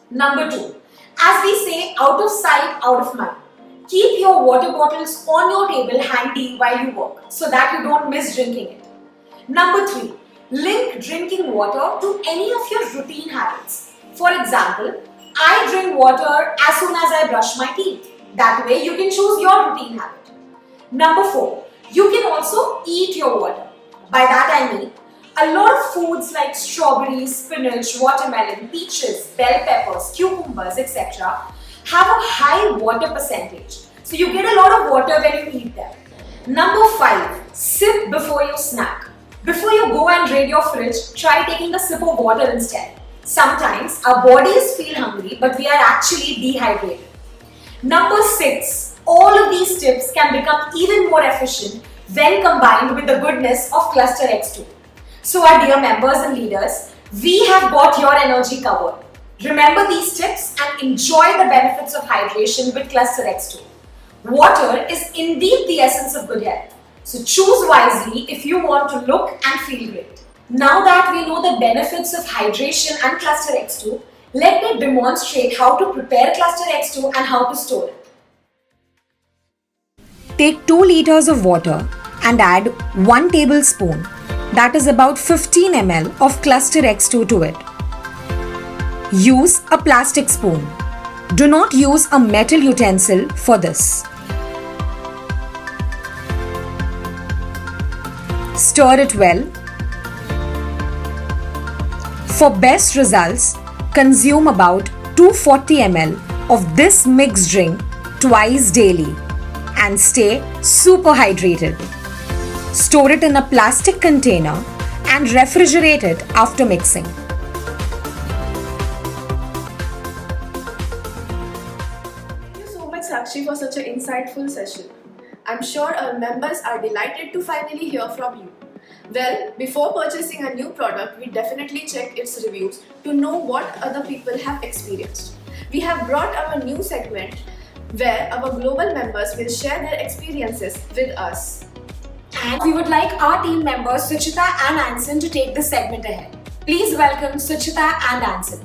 Number 2, as we say, out of sight, out of mind. Keep your water bottles on your table handy while you work so that you don't miss drinking it. Number 3, link drinking water to any of your routine habits. For example, I drink water as soon as I brush my teeth. That way you can choose your routine habit. Number 4, you can also eat your water. By that I mean, a lot of foods like strawberries, spinach, watermelon, peaches, bell peppers, cucumbers, etc. have a high water percentage. So you get a lot of water when you eat them. Number 5, sip before you snack. Before you go and raid your fridge, try taking a sip of water instead. Sometimes our bodies feel hungry, but we are actually dehydrated. Number 6, all of these tips can become even more efficient when combined with the goodness of Cluster X2. So our dear members and leaders, we have got your energy covered. Remember these tips and enjoy the benefits of hydration with Cluster X2. Water is indeed the essence of good health. So choose wisely if you want to look and feel great. Now that we know the benefits of hydration and Cluster X2, let me demonstrate how to prepare Cluster X2 and how to store it. Take 2 liters of water and add 1 tablespoon, that is about 15 ml of Cluster X2 to it. Use a plastic spoon. Do not use a metal utensil for this. Stir it well. For best results, consume about 240 ml of this mixed drink twice daily and stay super hydrated. Store it in a plastic container and refrigerate it after mixing. Thank you so much, Sakshi, for such an insightful session. I'm sure our members are delighted to finally hear from you. Well, before purchasing a new product, we definitely check its reviews to know what other people have experienced. We have brought our new segment where our global members will share their experiences with us. And we would like our team members Suchita and Anson to take this segment ahead. Please welcome Suchita and Anson.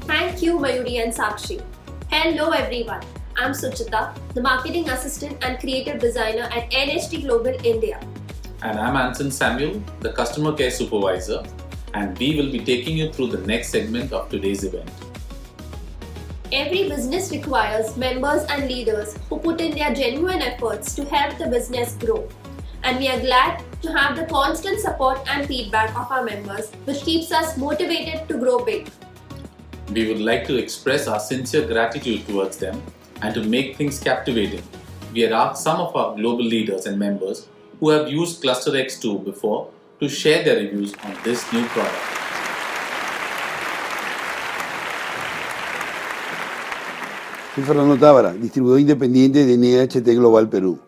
Thank you, Mayuri and Sakshi. Hello everyone, I'm Suchita, the Marketing Assistant and Creative Designer at NHT Global India. And I'm Anson Samuel, the Customer Care Supervisor, and we will be taking you through the next segment of today's event. Every business requires members and leaders who put in their genuine efforts to help the business grow. And we are glad to have the constant support and feedback of our members, which keeps us motivated to grow big. We would like to express our sincere gratitude towards them, and to make things captivating, we had asked some of our global leaders and members who have used Cluster X2 before to share their reviews on this new product. Soy Fernando Tábara, distribuidor independiente de NHT Global Perú.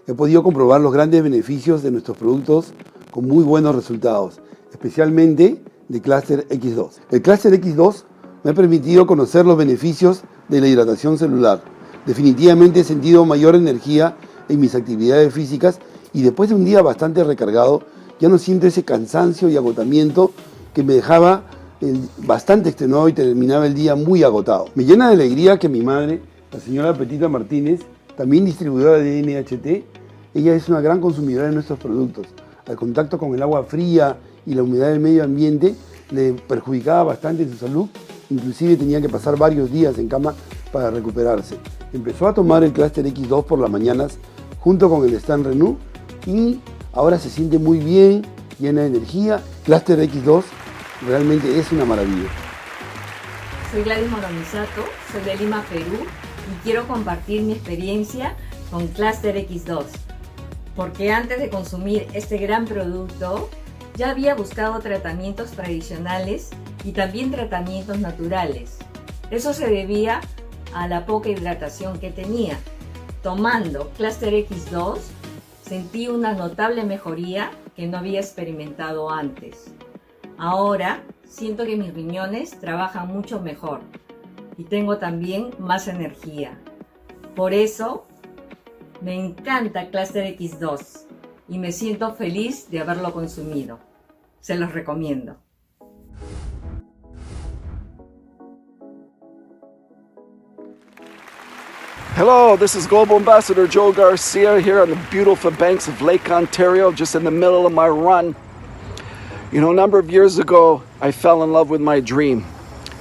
He podido comprobar los grandes beneficios de nuestros productos con muy buenos resultados, especialmente de Cluster X2. El Cluster X2 me ha permitido conocer los beneficios de la hidratación celular. Definitivamente he sentido mayor energía en mis actividades físicas y después de un día bastante recargado, ya no siento ese cansancio y agotamiento que me dejaba bastante extenuado y terminaba el día muy agotado. Me llena de alegría que mi madre, la señora Petita Martínez, también distribuidora de NHT, ella es una gran consumidora de nuestros productos. Al contacto con el agua fría y la humedad del medio ambiente le perjudicaba bastante su salud, inclusive tenía que pasar varios días en cama para recuperarse. Empezó a tomar el Cluster X2 por las mañanas junto con el Stan Renew y ahora se siente muy bien, llena de energía. Cluster X2 realmente es una maravilla. Soy Gladys Moronizato, soy de Lima, Perú y quiero compartir mi experiencia con Cluster X2 porque antes de consumir este gran producto ya había buscado tratamientos tradicionales y también tratamientos naturales. Eso se debía a la poca hidratación que tenía. Tomando Cluster X2 sentí una notable mejoría que no había experimentado antes. Ahora siento que mis riñones trabajan mucho mejor y tengo también más energía. Por eso me encanta Cluster X2 y me siento feliz de haberlo consumido. Se los recomiendo. Hello, this is Global Ambassador Joe Garcia here on the beautiful banks of Lake Ontario, just in the middle of my run. You know, a number of years ago, I fell in love with my dream.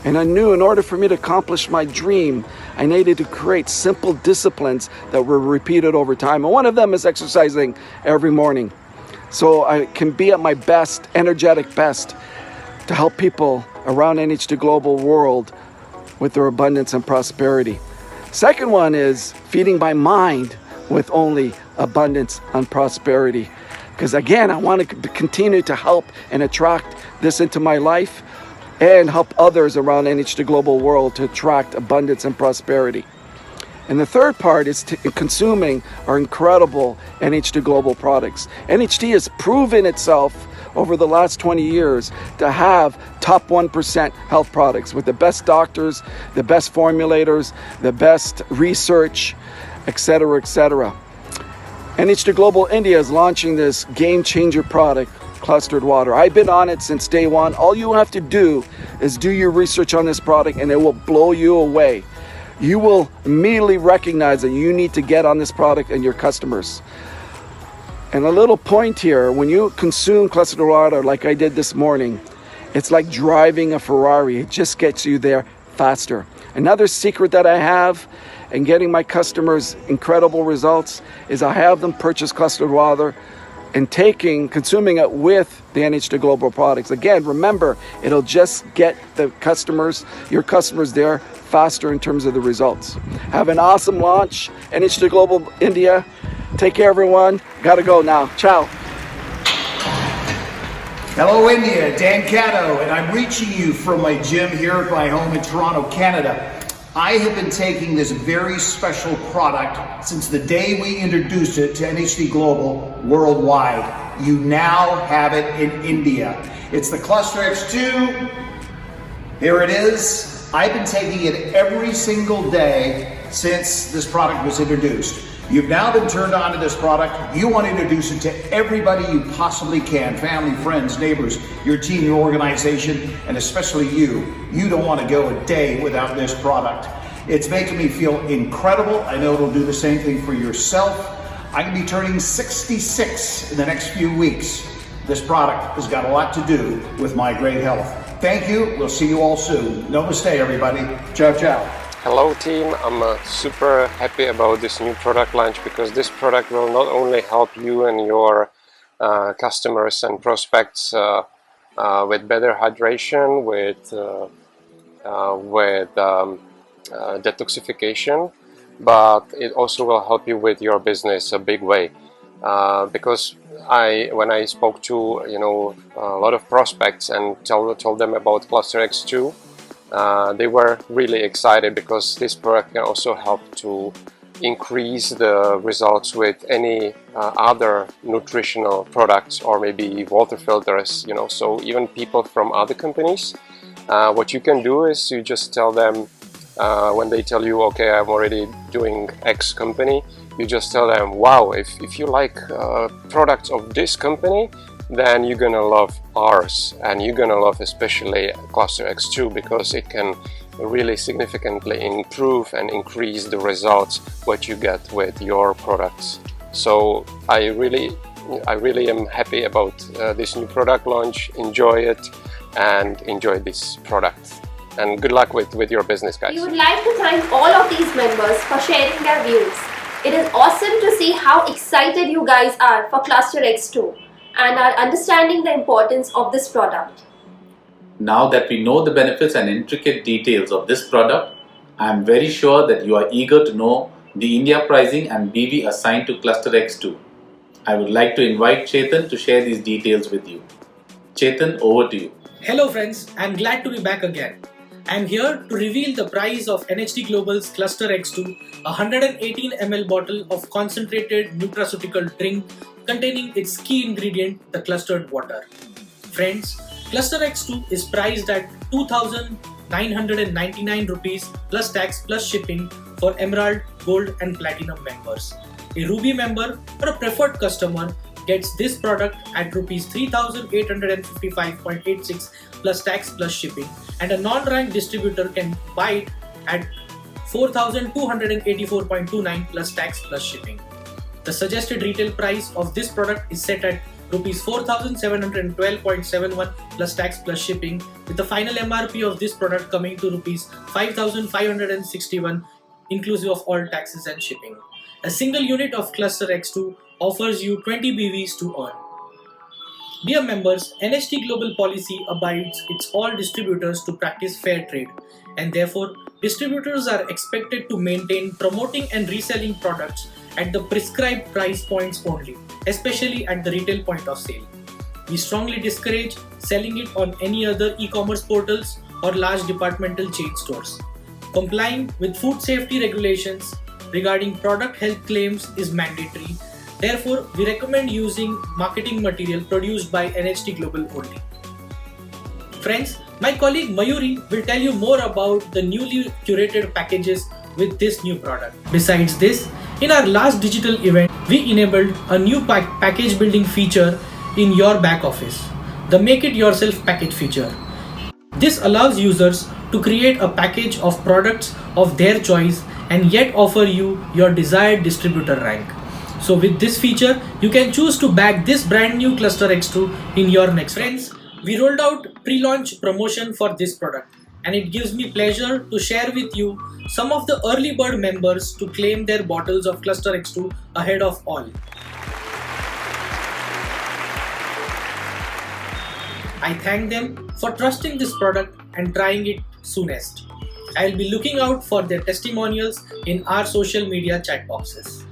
And I knew in order for me to accomplish my dream, I needed to create simple disciplines that were repeated over time. And one of them is exercising every morning, so I can be at my best, energetic best, to help people around NHT Global world with their abundance and prosperity. Second one is feeding my mind with only abundance and prosperity. Because again, I want to continue to help and attract this into my life and help others around NHT Global world to attract abundance and prosperity. And the third part is consuming our incredible NHT Global products. NHT has proven itself over the last 20 years to have top 1% health products with the best doctors, the best formulators, the best research, etc., etc. NHT Global India is launching this game changer product, clustered water. I've been on it since day one. All you have to do is do your research on this product and it will blow you away. You will immediately recognize that you need to get on this product and your customers. And a little point here, when you consume clustered water like I did this morning, it's like driving a Ferrari. It just gets you there faster. Another secret that I have in getting my customers incredible results is I have them purchase clustered water and consuming it with the NHT Global products. Again, remember, it'll just get your customers there faster in terms of the results. Have an awesome launch, NHT Global India. Take care, everyone. Gotta go now. Ciao. Hello, India. Dan Caddo, and I'm reaching you from my gym here at my home in Toronto, Canada. I have been taking this very special product since the day we introduced it to NHT Global worldwide. You now have it in India. It's the Cluster X2. Here it is. I've been taking it every single day since this product was introduced. You've now been turned on to this product. You want to introduce it to everybody you possibly can, family, friends, neighbors, your team, your organization, and especially you. You don't want to go a day without this product. It's making me feel incredible. I know it'll do the same thing for yourself. I'm going to be turning 66 in the next few weeks. This product has got a lot to do with my great health. Thank you. We'll see you all soon. Namaste, everybody. Ciao, ciao. Hello team, I'm super happy about this new product launch because this product will not only help you and your customers and prospects with better hydration, with detoxification, but it also will help you with your business a big way. Because when I spoke to a lot of prospects and told them about Cluster X2, they were really excited because this product can also help to increase the results with any other nutritional products or maybe water filters, so even people from other companies. What you can do is you just tell them when they tell you, okay, I'm already doing X company, you just tell them, wow, if you like products of this company, then you're gonna love ours, and you're gonna love especially Cluster X2 because it can really significantly improve and increase the results what you get with your products. So I really am happy about this new product launch. Enjoy it and enjoy this product, and good luck with your business, guys. We would like to thank all of these members for sharing their views. It is awesome to see how excited you guys are for Cluster X2 and are understanding the importance of this product. Now that we know the benefits and intricate details of this product, I am very sure that you are eager to know the India pricing and BV assigned to Cluster X2. I would like to invite Chetan to share these details with you. Chetan, over to you. Hello friends, I am glad to be back again. I am here to reveal the price of NHT Global's Cluster X2, a 118 ml bottle of concentrated nutraceutical drink containing its key ingredient, the clustered water. Friends, Cluster X2 is priced at 2,999 rupees plus tax plus shipping for Emerald, Gold and Platinum members. A Ruby member or a preferred customer gets this product at rupees 3,855.86 plus tax plus shipping, and a non-ranked distributor can buy it at 4,284.29 plus tax plus shipping. The suggested retail price of this product is set at rupees 4,712.71 plus tax plus shipping, with the final MRP of this product coming to rupees 5,561 inclusive of all taxes and shipping. A single unit of Cluster X2 offers you 20 BVs to earn. Dear members, NHT Global policy abides its all distributors to practice fair trade, and therefore distributors are expected to maintain promoting and reselling products at the prescribed price points only, especially at the retail point of sale. We strongly discourage selling it on any other e-commerce portals or large departmental chain stores. Complying with food safety regulations regarding product health claims is mandatory. Therefore, we recommend using marketing material produced by NHT Global only. Friends, my colleague Mayuri will tell you more about the newly curated packages with this new product. Besides this, in our last digital event, we enabled a new package building feature in your back office, the Make It Yourself package feature. This allows users to create a package of products of their choice and yet offer you your desired distributor rank. So with this feature, you can choose to back this brand new Cluster X2 in your next. Friends, we rolled out pre-launch promotion for this product, and it gives me pleasure to share with you some of the early bird members to claim their bottles of Cluster X2 ahead of all. I thank them for trusting this product and trying it soonest. I will be looking out for their testimonials in our social media chat boxes.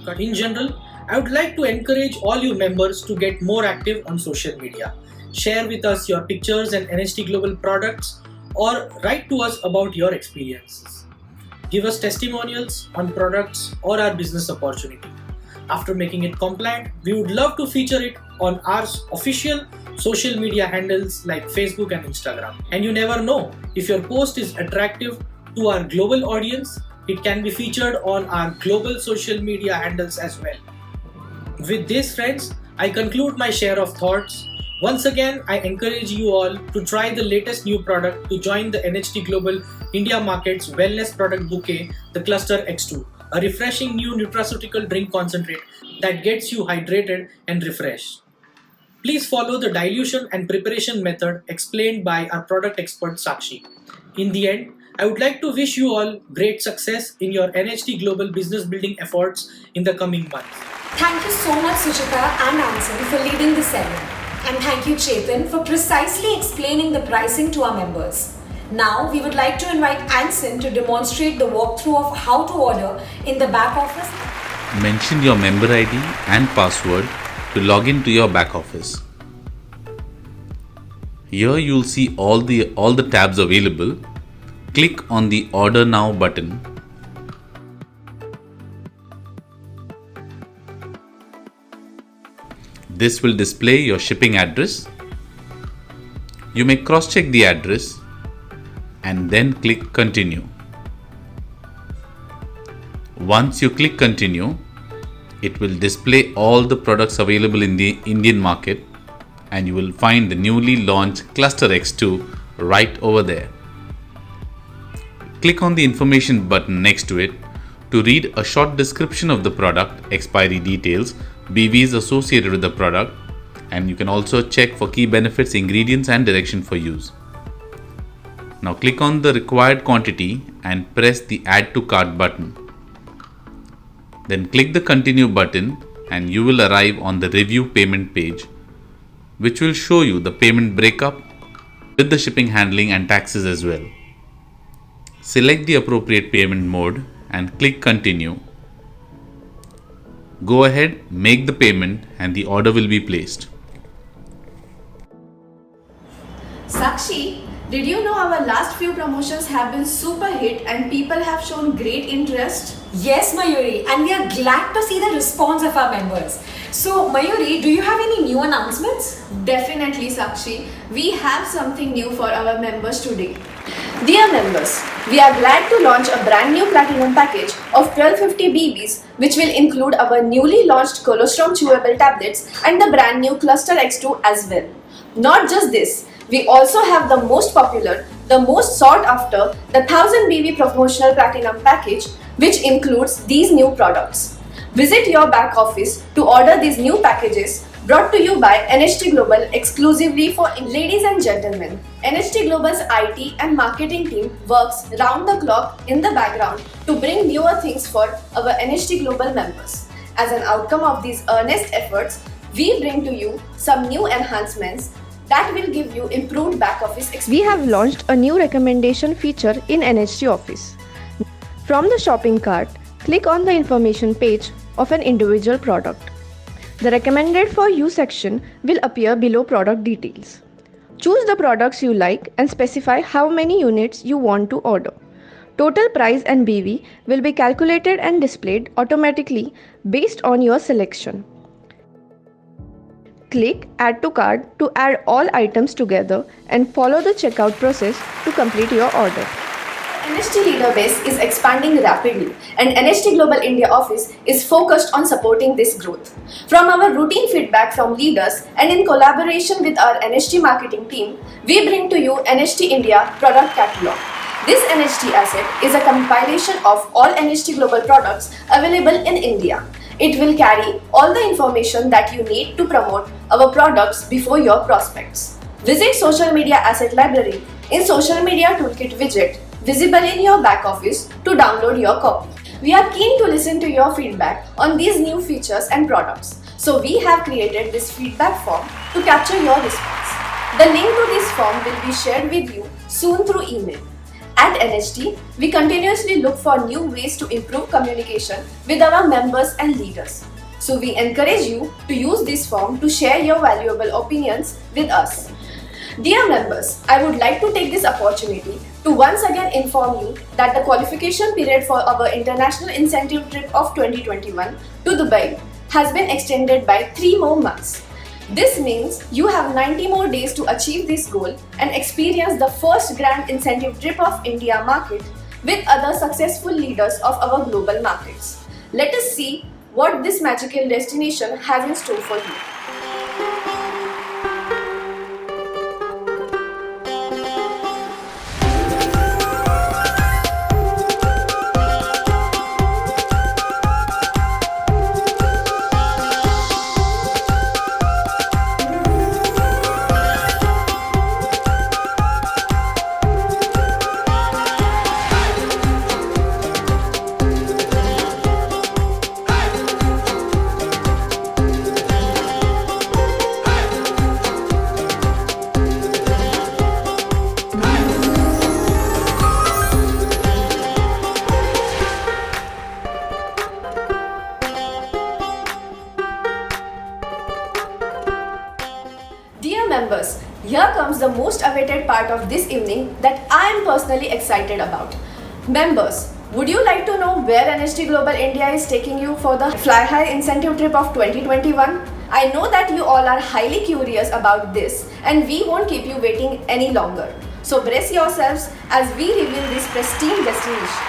But in general, I would like to encourage all you members to get more active on social media. Share with us your pictures and NHT Global products, or write to us about your experiences. Give us testimonials on products or our business opportunity. After making it compliant, we would love to feature it on our official social media handles like Facebook and Instagram. And you never know, if your post is attractive to our global audience, it can be featured on our global social media handles as well. With this, friends, I conclude my share of thoughts. Once again, I encourage you all to try the latest new product to join the NHT Global India Market's wellness product bouquet, the Cluster X2, a refreshing new nutraceutical drink concentrate that gets you hydrated and refreshed. Please follow the dilution and preparation method explained by our product expert Sakshi. In the end, I would like to wish you all great success in your NHT Global business building efforts in the coming months. Thank you so much, Suchita and Anson, for leading this segment. And thank you, Chetan, for precisely explaining the pricing to our members. Now, we would like to invite Anson to demonstrate the walkthrough of how to order in the back office. Mention your member ID and password to log into your back office. Here you'll see all the tabs available. Click on the Order Now button. This will display your shipping address. You may cross-check the address and then click Continue. Once you click Continue, it will display all the products available in the Indian market and you will find the newly launched Cluster X2 right over there. Click on the information button next to it to read a short description of the product, expiry details, BVs associated with the product, and you can also check for key benefits, ingredients and direction for use. Now click on the required quantity and press the Add to Cart button. Then click the Continue button and you will arrive on the Review Payment page, which will show you the payment breakup with the shipping, handling and taxes as well. Select the appropriate payment mode and click Continue. Go ahead, make the payment and the order will be placed. Sakshi, did you know our last few promotions have been super hit and people have shown great interest? Yes, Mayuri, and we are glad to see the response of our members. So, Mayuri, do you have any new announcements? Definitely, Sakshi. We have something new for our members today. Dear members, we are glad to launch a brand new platinum package of 1250 BBs, which will include our newly launched colostrum chewable tablets and the brand new Cluster X2 as well. Not just this, we also have the most popular, the most sought after, the 1000 BB promotional platinum package, which includes these new products. Visit your back office to order these new packages, brought to you by NHT Global exclusively for ladies and gentlemen. NHT Global's IT and marketing team works round the clock in the background to bring newer things for our NHT Global members. As an outcome of these earnest efforts, we bring to you some new enhancements that will give you improved back office experience. We have launched a new recommendation feature in NHT Office. From the shopping cart, click on the information page of an individual product. The recommended for you section will appear below product details. Choose the products you like and specify how many units you want to order. Total price and BV will be calculated and displayed automatically based on your selection. Click Add to Cart to add all items together and follow the checkout process to complete your order. NHT leader base is expanding rapidly and NHT Global India office is focused on supporting this growth. From our routine feedback from leaders and in collaboration with our NHT marketing team, we bring to you NHT India product catalog. This NHT asset is a compilation of all NHT Global products available in India. It will carry all the information that you need to promote our products before your prospects. Visit Social Media Asset Library in Social Media Toolkit widget visible in your back office to download your copy. We are keen to listen to your feedback on these new features and products. So we have created this feedback form to capture your response. The link to this form will be shared with you soon through email. At NHT, we continuously look for new ways to improve communication with our members and leaders. So we encourage you to use this form to share your valuable opinions with us. Dear members, I would like to take this opportunity to once again inform you that the qualification period for our international incentive trip of 2021 to Dubai has been extended by 3 more months. This means you have 90 more days to achieve this goal and experience the first grand incentive trip of India market with other successful leaders of our global markets. Let us see what this magical destination has in store for you. Dear members, here comes the most awaited part of this evening that I am personally excited about. Members, would you like to know where NHT Global India is taking you for the Fly High incentive trip of 2021? I know that you all are highly curious about this and we won't keep you waiting any longer. So brace yourselves as we reveal this pristine destination.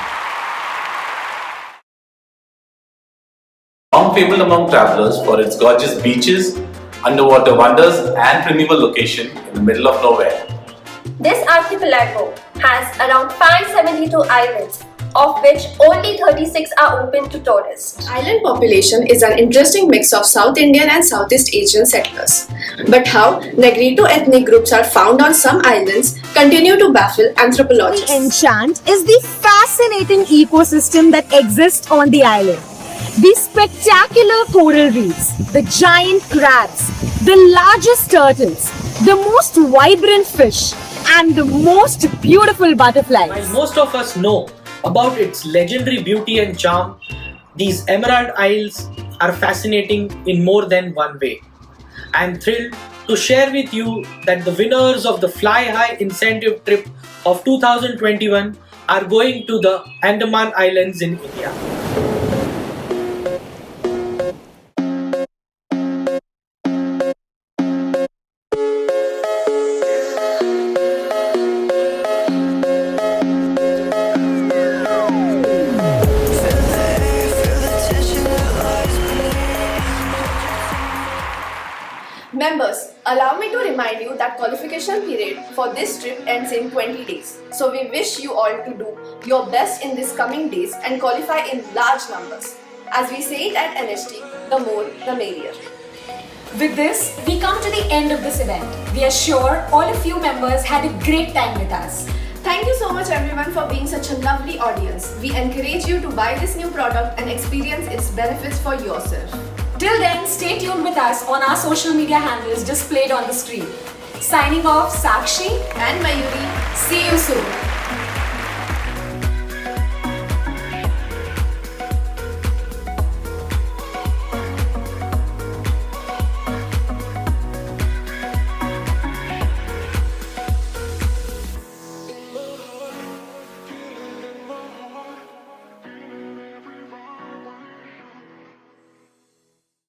Long fabled among travelers for its gorgeous beaches, underwater wonders and primeval location in the middle of nowhere. This archipelago has around 572 islands, of which only 36 are open to tourists. Island population is an interesting mix of South Indian and Southeast Asian settlers. But how Negrito ethnic groups are found on some islands continue to baffle anthropologists. The enchant is the fascinating ecosystem that exists on the island. The spectacular coral reefs, the giant crabs, the largest turtles, the most vibrant fish, and the most beautiful butterflies. While most of us know about its legendary beauty and charm, these Emerald Isles are fascinating in more than one way. I am thrilled to share with you that the winners of the Fly High incentive trip of 2021 are going to the Andaman Islands in India. Members, allow me to remind you that qualification period for this trip ends in 20 days. So we wish you all to do your best in these coming days and qualify in large numbers. As we say it at NHT, the more the merrier. With this, we come to the end of this event. We are sure all of you members had a great time with us. Thank you so much everyone for being such a lovely audience. We encourage you to buy this new product and experience its benefits for yourself. Till then, stay tuned with us on our social media handles displayed on the screen. Signing off, Sakshi and Mayuri. See you soon.